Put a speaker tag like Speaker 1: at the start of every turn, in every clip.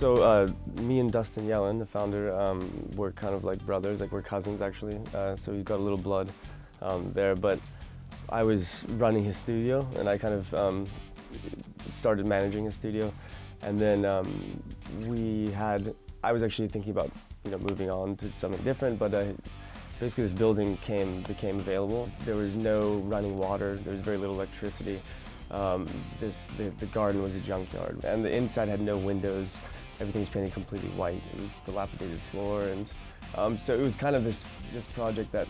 Speaker 1: Me and Dustin Yellen, the founder, we're kind of like brothers, like we're cousins actually. So we got a little blood there. But I was running his studio, and I kind of started managing his studio. And then I was actually thinking about moving on to something different, but basically this building became available. There was no running water. There was very little electricity. The garden was a junkyard, and the inside had no windows. Everything's painted completely white. It was dilapidated floor, and so it was kind of this project that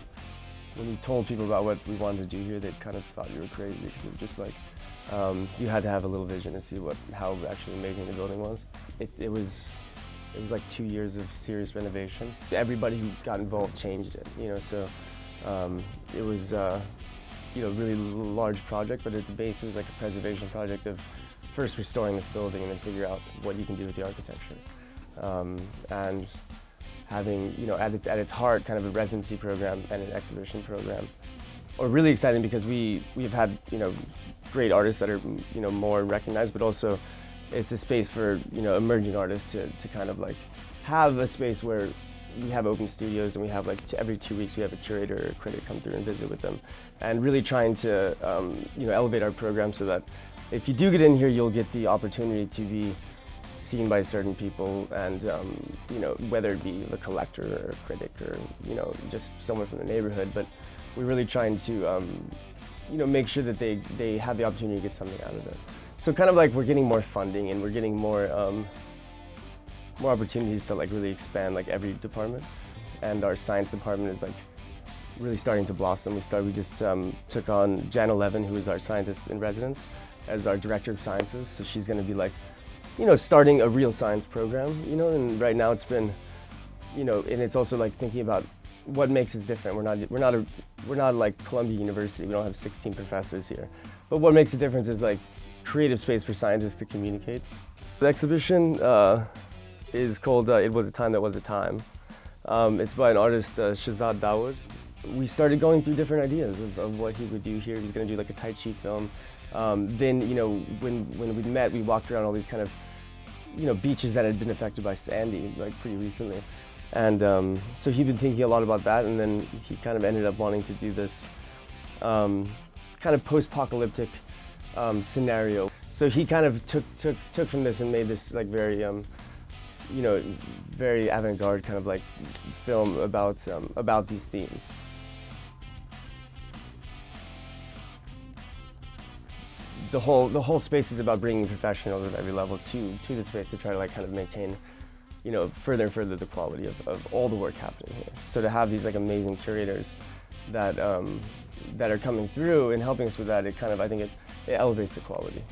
Speaker 1: when we told people about what we wanted to do here, they kind of thought you were crazy, because it was just like you had to have a little vision to see how actually amazing the building was. It was like 2 years of serious renovation. Everybody who got involved changed it, so it was really large project, but at the base it was like a preservation project of first restoring this building and then figure out what you can do with the architecture. And having, at its heart, kind of a residency program and an exhibition program. Or really exciting because we've had, great artists that are, more recognized, but also it's a space for, emerging artists to kind of like have a space where we have open studios, and we have like every 2 weeks we have a curator or a critic come through and visit with them, and really trying to elevate our program so that if you do get in here, you'll get the opportunity to be seen by certain people, and whether it be a collector or a critic or just someone from the neighborhood. But we're really trying to make sure that they have the opportunity to get something out of it. So kind of like we're getting more funding, and we're getting more opportunities to like really expand like every department, and our science department is like really starting to blossom. We just took on Jan 11, who is our scientist in residence, as our director of sciences. So she's going to be like, starting a real science program, and right now it's been, and it's also like thinking about what makes us different. We're not like Columbia University. We don't have 16 professors here, but what makes a difference is like creative space for scientists to communicate. The exhibition is called It Was a Time That Was a Time. It's by an artist, Shahzad Dawood. We started going through different ideas of what he would do here. He was going to do like a Tai Chi film. Then, when we met, we walked around all these kind of, beaches that had been affected by Sandy, like pretty recently. And so he'd been thinking a lot about that, and then he kind of ended up wanting to do this kind of post-apocalyptic scenario. So he kind of took from this and made this like very, very avant-garde kind of like film about these themes. The whole space is about bringing professionals at every level to the space to try to like kind of maintain, further and further the quality of all the work happening here. So to have these like amazing curators that are coming through and helping us with that, I think it elevates the quality.